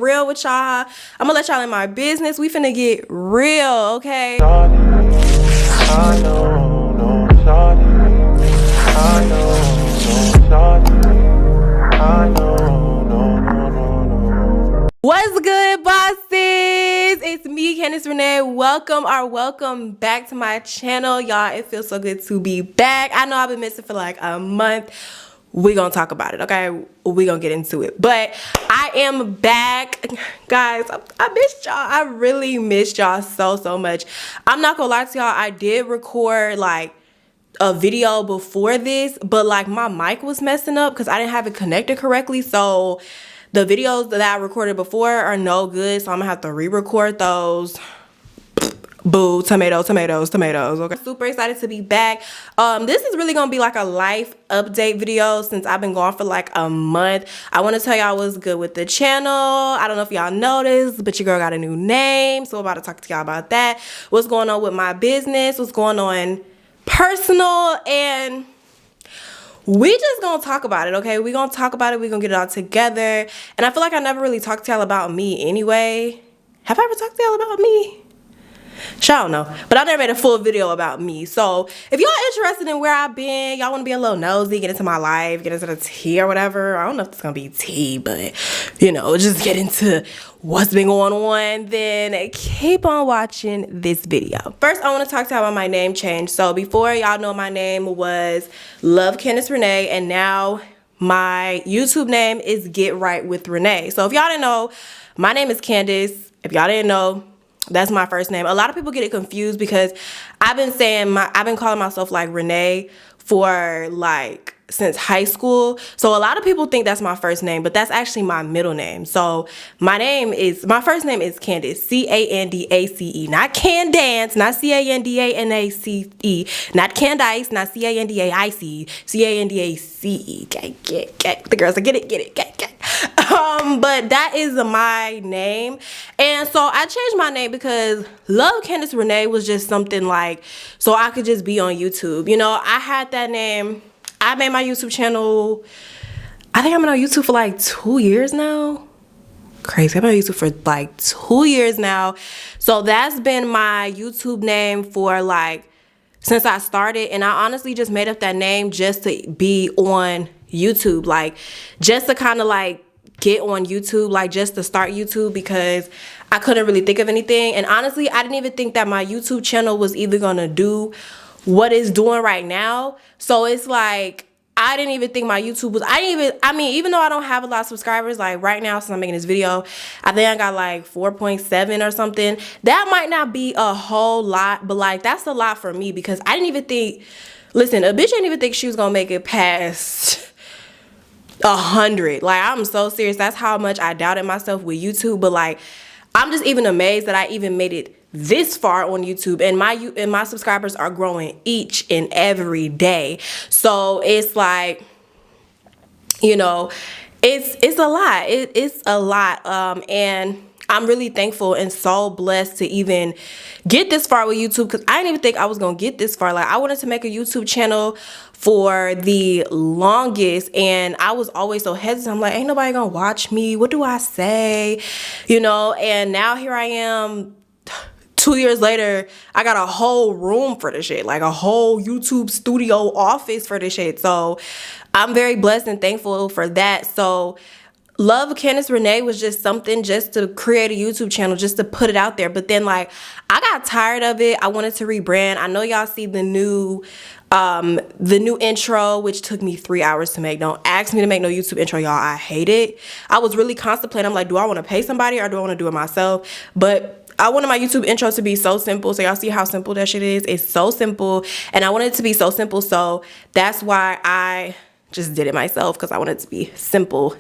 Real with y'all. I'm gonna let y'all in my business. We finna get real, okay? What's good, bosses? It's me, Candace Renee. Welcome back to my channel, y'all. It feels so good to be back. I know I've been missing for like a month. We gonna talk about it, okay? We gonna get into it. But I am back, guys. I missed y'all. I really missed y'all so much. I'm not gonna lie to y'all. I did record like a video before this, but like my mic was messing up because I didn't have it connected correctly. So the videos that I recorded before are no good. So I'm gonna have to re-record those. Boo, tomatoes, okay? Super excited to be back. This is really gonna be like a life update video since I've been gone for like a month. I want to tell y'all what's good with the channel. I don't know if y'all noticed, but your girl got a new name, so I'm about to talk to y'all about that. What's going on with my business, what's going on personal, and we just gonna talk about it, okay? We gonna talk about it, we gonna get it all together. And I feel like I never really talked to y'all about me anyway. Have I ever talked to y'all about me? I don't know, but I never made a full video about me. So if y'all interested in where I've been, y'all want to be a little nosy, get into my life, get into the tea or whatever. I don't know if it's gonna be tea, but you know, just get into what's been going on, then keep on watching this video. First, I want to talk to y'all about my name change. So before, y'all know my name was Love Candace Renee, and now my YouTube name is Get Right with Renee. So if y'all didn't know, my name is Candace. If y'all didn't know, that's my first name. A lot of people get it confused because I've been calling myself like Renee for like since high school. So a lot of people think that's my first name, but that's actually my middle name. So my first name is Candace, C-A-N-D-A-C-E, not Candace, not C-A-N-D-A-N-A-C-E, not Candice, not C-A-N-D-A-I-C-E, C-A-N-D-A-C-E. The girls are get it. But that is my name. And so I changed my name because Love Candace Renee was just something like, so I could just be on YouTube. You know, I had that name. I made my YouTube channel, I think I've been on YouTube for like 2 years now. Crazy, I've been on YouTube for like 2 years now. So that's been my YouTube name for like, since I started. And I honestly just made up that name just to be on YouTube. Like, just to kind of like get on YouTube, like just to start YouTube, because I couldn't really think of anything. And honestly, I didn't even think that my YouTube channel was either gonna do what it's doing right now. So it's like, I didn't even think my YouTube was, even though I don't have a lot of subscribers, like right now since I'm making this video, I think I got like 4.7 or something. That might not be a whole lot, but like that's a lot for me because I didn't even think, listen, a bitch didn't even think she was gonna make it past 100. Like, I'm so serious. That's how much I doubted myself with YouTube. But like, I'm just even amazed that I even made it this far on YouTube, and my subscribers are growing each and every day. So it's like, you know, it's a lot. It's a lot. And I'm really thankful and so blessed to even get this far with YouTube, because I didn't even think I was gonna get this far. Like, I wanted to make a YouTube channel for the longest, and I was always so hesitant. I'm like, ain't nobody gonna watch me. What do I say? You know, and now here I am. 2 years later, I got a whole room for this shit, like a whole YouTube studio office for this shit. So I'm very blessed and thankful for that. So Love Candace Renee was just something just to create a YouTube channel, just to put it out there. But then like, I got tired of it. I wanted to rebrand. I know y'all see the new intro, which took me 3 hours to make. Don't ask me to make no YouTube intro, y'all. I hate it. I was really contemplating. I'm like, do I want to pay somebody or do I want to do it myself? But I wanted my YouTube intro to be so simple. So y'all see how simple that shit is? It's so simple. And I wanted it to be so simple. So that's why I just did it myself, because I wanted it to be simple,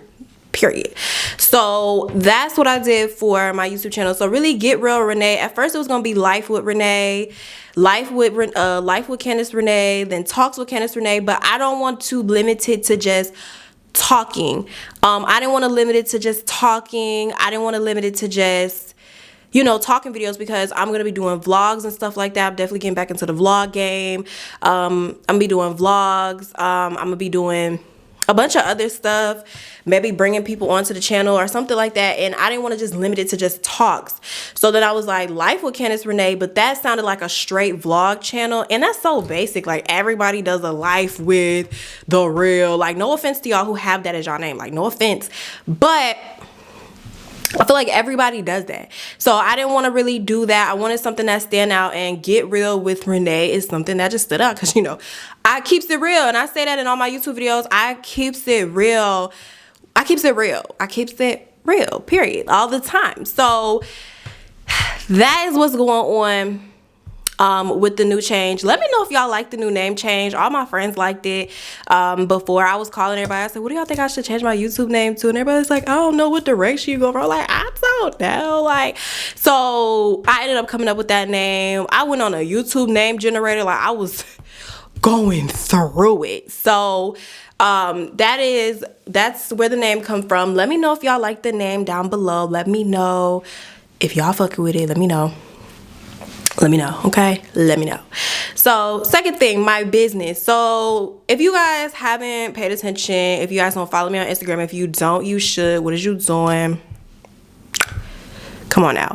period. So that's what I did for my YouTube channel. So really, Get Real Renee. At first it was going to be Life with Renee, Life with Candace Renee, then Talks with Candace Renee. But I don't want to limit it to just talking. I didn't want to limit it to just talking. I didn't want to limit it to just, you know, talking videos, because I'm going to be doing vlogs and stuff like that. I'm definitely getting back into the vlog game. I'm going to be doing vlogs. I'm going to be doing a bunch of other stuff, maybe bringing people onto the channel or something like that. And I didn't want to just limit it to just talks. So then I was like, Life with Candace Renee, but that sounded like a straight vlog channel. And that's so basic. Like, everybody does a life with the real. Like, no offense to y'all who have that as y'all name. Like, no offense. But I feel like everybody does that. So I didn't want to really do that. I wanted something that stand out, and Get Real with Renee is something that just stood out because, you know, I keeps it real. And I say that in all my YouTube videos. I keeps it real. I keeps it real. I keeps it real, period, all the time. So that is what's going on with the new change. Let me know if y'all like the new name change. All my friends liked it. Before I was calling everybody, I said, what do y'all think I should change my YouTube name to? And everybody's like, I don't know what direction you go for. Like, I don't know. Like, so I ended up coming up with that name. I went on a YouTube name generator. Like, I was going through it. So that's where the name come from. Let me know if y'all like the name down below. Let me know if y'all fucking with it. Let me know. Let me know, okay? Let me know. So, second thing, my business. So, if you guys haven't paid attention, if you guys don't follow me on Instagram, if you don't, you should. What is you doing? Come on now.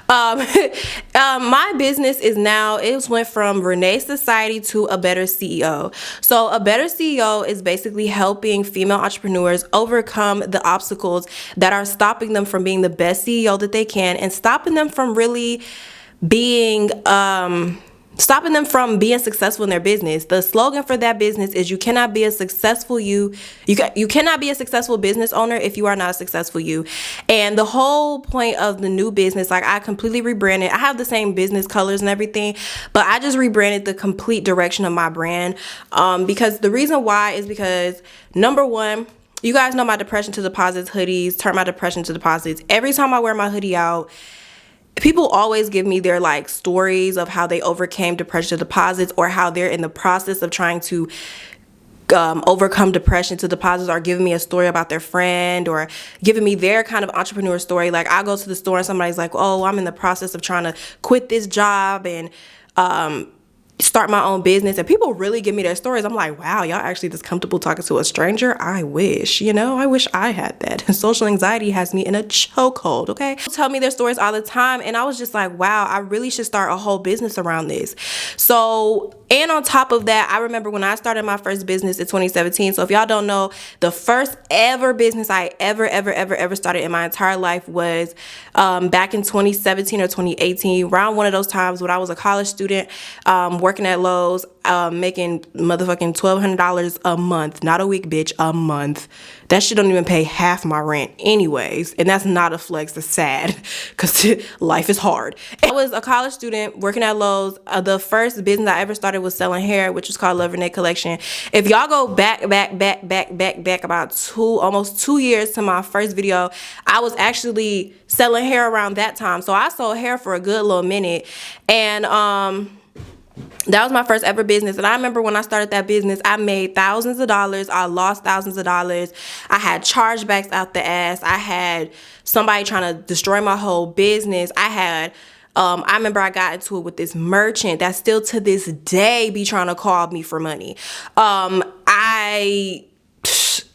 My business is now, it went from Renee Society to A Better CEO. So A Better CEO is basically helping female entrepreneurs overcome the obstacles that are stopping them from being the best CEO that they can, and stopping them from really being successful in their business. The slogan for that business is you cannot be a successful you cannot be a successful business owner if you are not a successful you. And the whole point of the new business, like, I completely rebranded. I have the same business colors and everything, but I just rebranded the complete direction of my brand. Because the reason why is because, number one, you guys know my depression to deposits hoodies, turn my depression to deposits. Every time I wear my hoodie out, people always give me their like stories of how they overcame depression to deposits, or how they're in the process of trying to overcome depression to deposits, or giving me a story about their friend, or giving me their kind of entrepreneur story. Like, I go to the store and somebody's like, oh, I'm in the process of trying to quit this job and start my own business, and people really give me their stories. I'm like, wow, y'all actually this comfortable talking to a stranger? I wish, I wish I had that. Social anxiety has me in a chokehold, okay? People tell me their stories all the time, and I was just like, wow, I really should start a whole business around this. So, and on top of that, I remember when I started my first business in 2017. So if y'all don't know, the first ever business I ever started in my entire life was back in 2017 or 2018, around one of those times when I was a college student, working at Lowe's, making motherfucking $1,200 a month. Not a week, bitch, a month. That shit don't even pay half my rent anyways. And that's not a flex, that's sad, because life is hard. I was a college student working at Lowe's. The first business I ever started was selling hair, which was called Love Renee Collection. If y'all go back about almost 2 years to my first video, I was actually selling hair around that time. So I sold hair for a good little minute. And that was my first ever business. And I remember when I started that business, I made thousands of dollars. I lost thousands of dollars. I had chargebacks out the ass. I had somebody trying to destroy my whole business. I remember I got into it with this merchant that still to this day be trying to call me for money.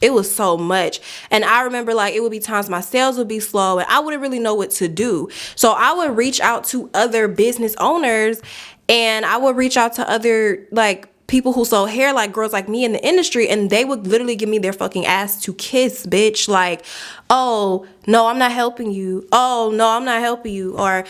It was so much. And I remember, like, it would be times my sales would be slow and I wouldn't really know what to do. So I would reach out to other business owners, and I would reach out to other, like, people who sold hair, like girls like me in the industry, and they would literally give me their fucking ass to kiss, bitch. Like, oh, no, I'm not helping you. Oh, no, I'm not helping you. Or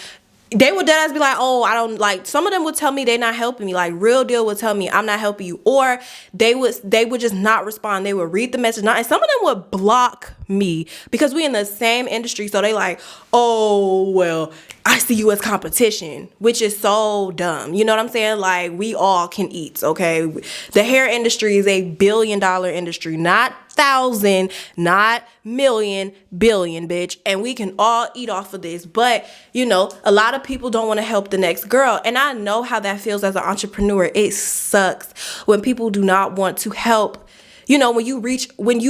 they would deadass be like, oh, I don't, like, some of them would tell me they're not helping me. Like, real deal would tell me I'm not helping you. Or they would just not respond. They would read the message. And some of them would block me because we in the same industry. So they like, oh, well, I see you as competition, which is so dumb. You know what I'm saying? Like, we all can eat, okay? The hair industry is a $1 billion industry, not 1,000, not million, billion, bitch. And we can all eat off of this. But, a lot of people don't want to help the next girl. And I know how that feels as an entrepreneur. It sucks when people do not want to help. When you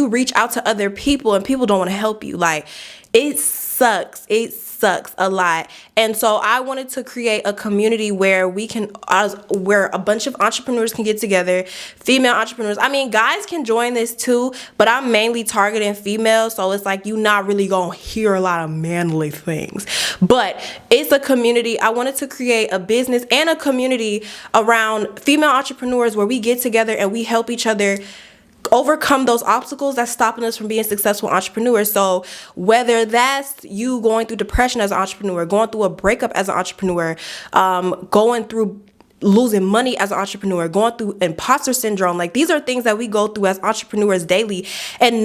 reach out to other people and people don't want to help you. Like, It sucks. It sucks a lot. And so I wanted to create a community where where a bunch of entrepreneurs can get together, female entrepreneurs. I mean, guys can join this too, but I'm mainly targeting females. So it's like, you're not really going to hear a lot of manly things, but it's a community. I wanted to create a business and a community around female entrepreneurs where we get together and we help each other overcome those obstacles that's stopping us from being successful entrepreneurs. So whether that's you going through depression as an entrepreneur, going through a breakup as an entrepreneur, going through losing money as an entrepreneur, going through imposter syndrome, like these are things that we go through as entrepreneurs daily, and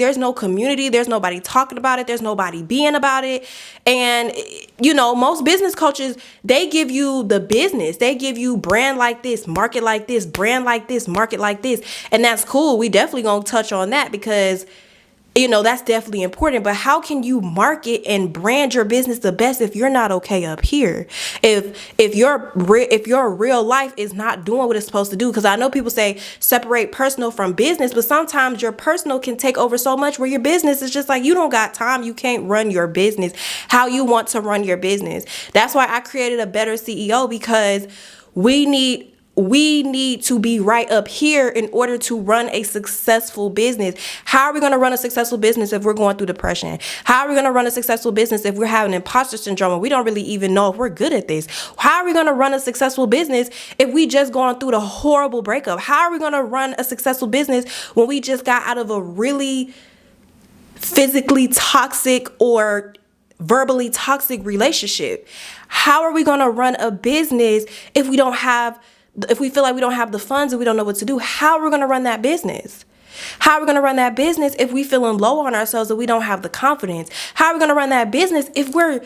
there's no community, there's nobody talking about it, there's nobody being about it. And most business coaches, they give you the business, they give you brand like this, market like this, brand like this, market like this, and that's cool. We definitely gonna touch on that because that's definitely important. But how can you market and brand your business the best if you're not okay up here? If your real life is not doing what it's supposed to do? Because I know people say separate personal from business, but sometimes your personal can take over so much where your business is just like, you don't got time. You can't run your business how you want to run your business. That's why I created a Better CEO, because we need to be right up here in order to run a successful business. How are we going to run a successful business if we're going through depression? How are we going to run a successful business if we're having imposter syndrome and we don't really even know if we're good at this? How are we going to run a successful business if we just gone through the horrible breakup? How are we going to run a successful business when we just got out of a really physically toxic or verbally toxic relationship? How are we going to run a business if we feel like we don't have the funds and we don't know what to do? How are we going to run that business? How are we going to run that business if we feeling low on ourselves and we don't have the confidence? How are we going to run that business if we're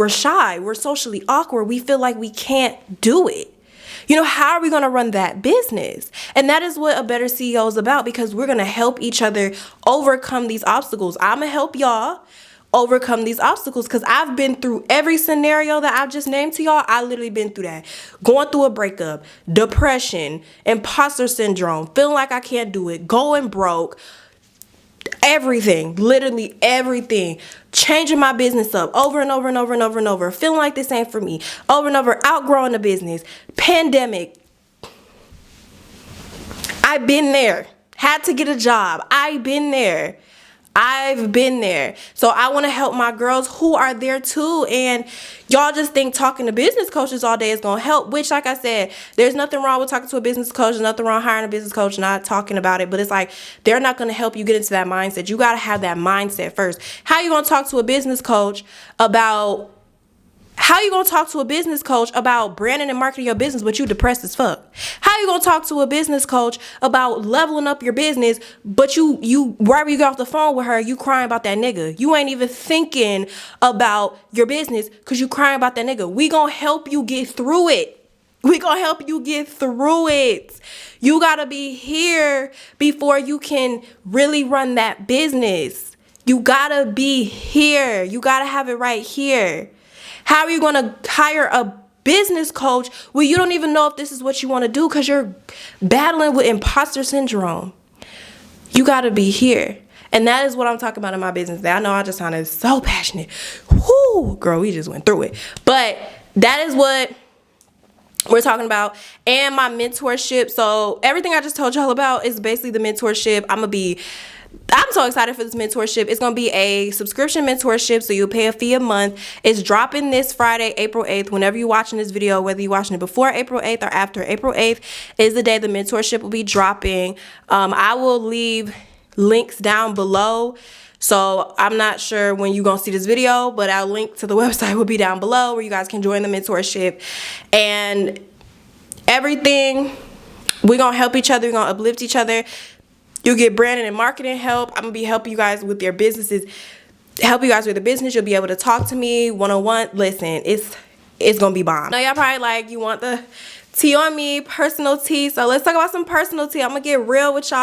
shy, we're socially awkward, we feel like we can't do it? How are we going to run that business? And that is what a Better CEO is about, because we're going to help each other overcome these obstacles. I'm going to help y'all overcome these obstacles, because I've been through every scenario that I've just named to y'all. I literally been through that. Going through a breakup, depression, imposter syndrome, feeling like I can't do it, going broke, everything, literally everything, changing my business up over and over and over and over and over, feeling like this ain't for me, over and over, outgrowing the business, pandemic. I've been there. Had to get a job. I've been there. So I want to help my girls who are there too. And y'all just think talking to business coaches all day is going to help, which, like I said, there's nothing wrong with talking to a business coach. There's nothing wrong hiring a business coach, not talking about it. But it's like, they're not going to help you get into that mindset. You got to have that mindset first. How you going to talk to a business coach about branding and marketing your business, but you depressed as fuck? How you gonna talk to a business coach about leveling up your business, but you right when you get off the phone with her, you crying about that nigga? You ain't even thinking about your business because you crying about that nigga. We gonna help you get through it. You gotta be here before you can really run that business. You gotta be here. You gotta have it right here. How are you going to hire a business coach when you don't even know if this is what you want to do because you're battling with imposter syndrome? You got to be here. And that is what I'm talking about in my business. I know I just sounded so passionate. Whoo, girl, we just went through it. But that is what we're talking about. And my mentorship. So everything I just told y'all about is basically the mentorship. I'm so excited for this mentorship. It's going to be a subscription mentorship, so you'll pay a fee a month. It's dropping this Friday, April 8th. Whenever you're watching this video, whether you're watching it before April 8th or after April 8th is the day the mentorship will be dropping. I will leave links down below. So I'm not sure when you're going to see this video, but our link to the website will be down below where you guys can join the mentorship. And everything, we're going to help each other. We're going to uplift each other. You'll get branding and marketing help. I'm going to be helping you guys with your businesses. Help you guys with the business. You'll be able to talk to me one-on-one. Listen, it's going to be bomb. Now, y'all probably like, you want the tea on me, personal tea. So let's talk about some personal tea. I'm going to get real with y'all.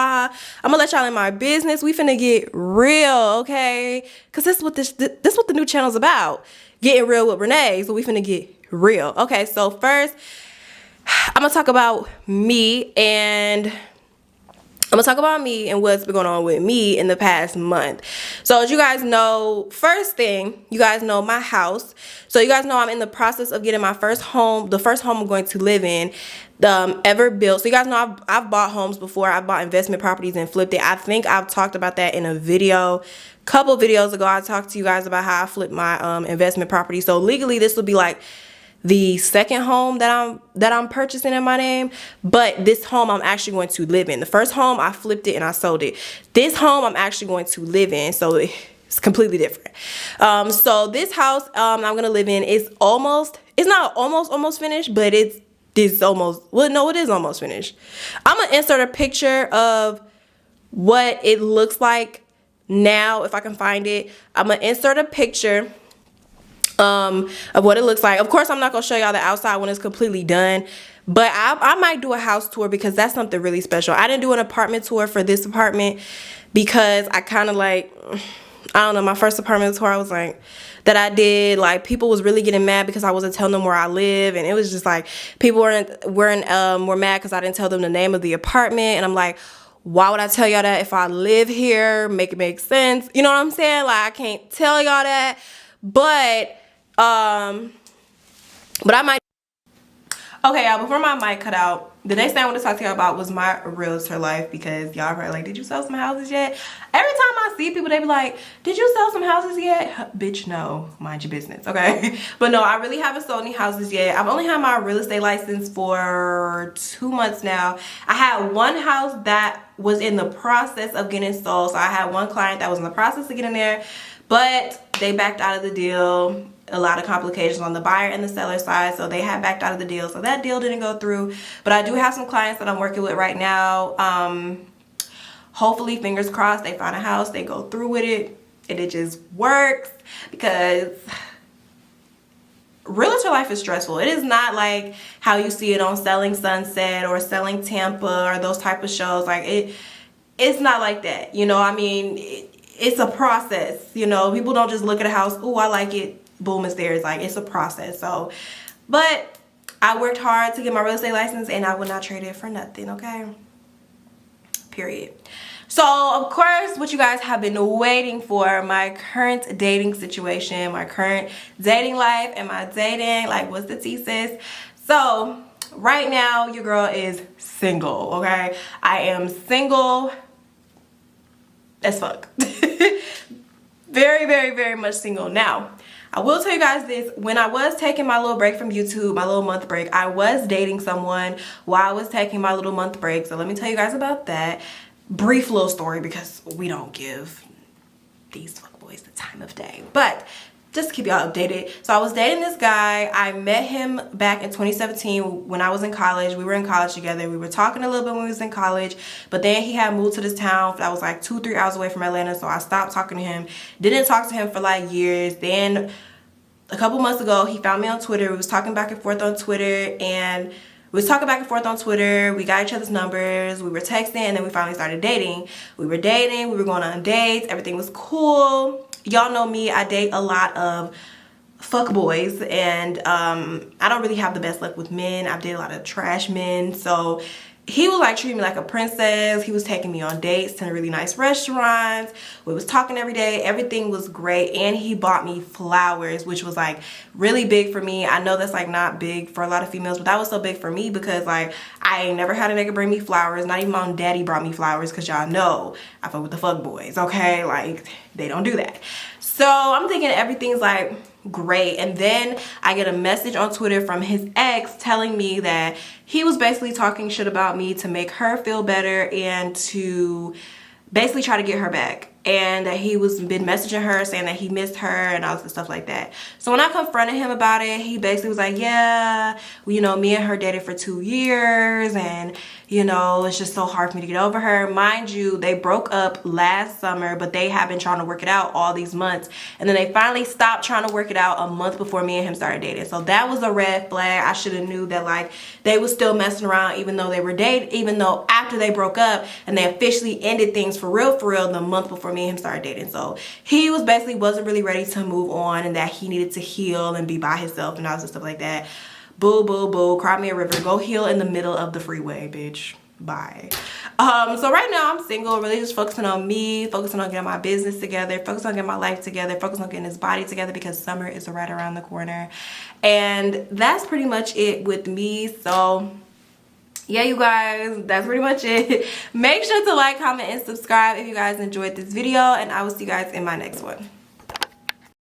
I'm going to let y'all in my business. We finna get real, okay? Because this is what the new channel's about. Getting real with Renee. So we finna get real. Okay, so first, I'm going to talk about me and I'm gonna talk about me and what's been going on with me in the past month. So as you guys know, first thing, you guys know my house. So you guys know I'm in the process of getting my first home, the first home I'm going to live in, ever built. So you guys know I've bought homes before. I've bought investment properties and flipped it. I think I've talked about that in a video. Couple videos ago, I talked to you guys about how I flipped my investment property. So legally, this will be like the second home that I'm purchasing in my name, but this home I'm actually going to live in. The first home I flipped it and I sold it. This home I'm actually going to live in, so it's completely different. So this house I'm gonna live in is it's not almost finished, but it's almost, well, no, it is almost finished. I'm gonna insert a picture of what it looks like now if I can find it. I'm gonna insert a picture of what it looks like. Of course, I'm not gonna show y'all the outside when it's completely done, but I might do a house tour because that's something really special. I didn't do an apartment tour for this apartment because I kind of like, I don't know, my first apartment tour, I was like, that I did, like, people was really getting mad because I wasn't telling them where I live, and it was just like people were mad because I didn't tell them the name of the apartment, and I'm like, why would I tell y'all that if I live here? Make it make sense, you know what I'm saying? Like, I can't tell y'all that, but I might. Okay, y'all, before my mic cut out, the next thing I want to talk to y'all about was my realtor life, because y'all probably like, did you sell some houses yet? Every time I see people, they be like, did you sell some houses yet? Bitch, no. Mind your business, okay? But no, I really haven't sold any houses yet. I've only had my real estate license for 2 months now. I had one house that was in the process of getting sold. So I had one client that was in the process of getting there, but they backed out of the deal. A lot of complications on the buyer and the seller side, so they had backed out of the deal, so that deal didn't go through. But I do have some clients that I'm working with right now. Hopefully, fingers crossed, they find a house, they go through with it, and it just works, because realtor life is stressful. It is not like how you see it on Selling Sunset or Selling Tampa or those type of shows. Like, it's not like that, you know. I mean, it's a process, you know. People don't just look at a house, oh, I like it, boom, it's theirs. Like, it's a process. So, but I worked hard to get my real estate license, and I would not trade it for nothing, okay? Period. So, of course, what you guys have been waiting for, my current dating situation, my current dating life, and my dating, like, what's the tea, sis? So, right now, your girl is single, okay? I am single as fuck. Very, very, very much single. Now, I will tell you guys this, when I was taking my little break from YouTube, my little month break, I was dating someone while I was taking my little month break. So let me tell you guys about that. Brief little story, because we don't give these fuckboys the time of day. But just to keep y'all updated. So I was dating this guy. I met him back in 2017 when I was in college. We were in college together. We were talking a little bit when we was in college, but then he had moved to this town that was like 2-3 hours away from Atlanta. So I stopped talking to him. Didn't talk to him for like years. Then a couple months ago, he found me on Twitter. We was talking back and forth on Twitter, and we got each other's numbers, we were texting, and then we finally started dating. We were dating, we were going on dates, everything was cool. Y'all know me, I date a lot of fuck boys, and I don't really have the best luck with men. I've dated a lot of trash men, so he was like treating me like a princess. He was taking me on dates to really nice restaurants. We was talking every day. Everything was great. And he bought me flowers, which was like really big for me. I know that's like not big for a lot of females, but that was so big for me because like I ain't never had a nigga bring me flowers. Not even my own daddy brought me flowers, because y'all know I fuck with the fuck boys, okay? Like, they don't do that. So I'm thinking everything's like great, and then I get a message on Twitter from his ex telling me that he was basically talking shit about me to make her feel better and to basically try to get her back, and that he was been messaging her saying that he missed her and all this stuff like that. So when I confronted him about it, he basically was like, yeah, well, you know, me and her dated for 2 years, and you know, it's just so hard for me to get over her. Mind you, they broke up last summer, but they have been trying to work it out all these months, and then they finally stopped trying to work it out a month before me and him started dating. So that was a red flag. I should have knew that like they was still messing around even though they were dating, even though after they broke up and they officially ended things for real the month before me and him started dating. So he was basically wasn't really ready to move on, and that he needed to heal and be by himself and all this stuff like that. Boo, boo, boo. Cry me a river. Go heal in the middle of the freeway, bitch. bye. So right now I'm single, really just focusing on me, focusing on getting my business together, focusing on getting my life together, focusing on getting this body together because summer is right around the corner. And that's pretty much it with me. So yeah, you guys, that's pretty much it. Make sure to like, comment, and subscribe if you guys enjoyed this video, and I will see you guys in my next one.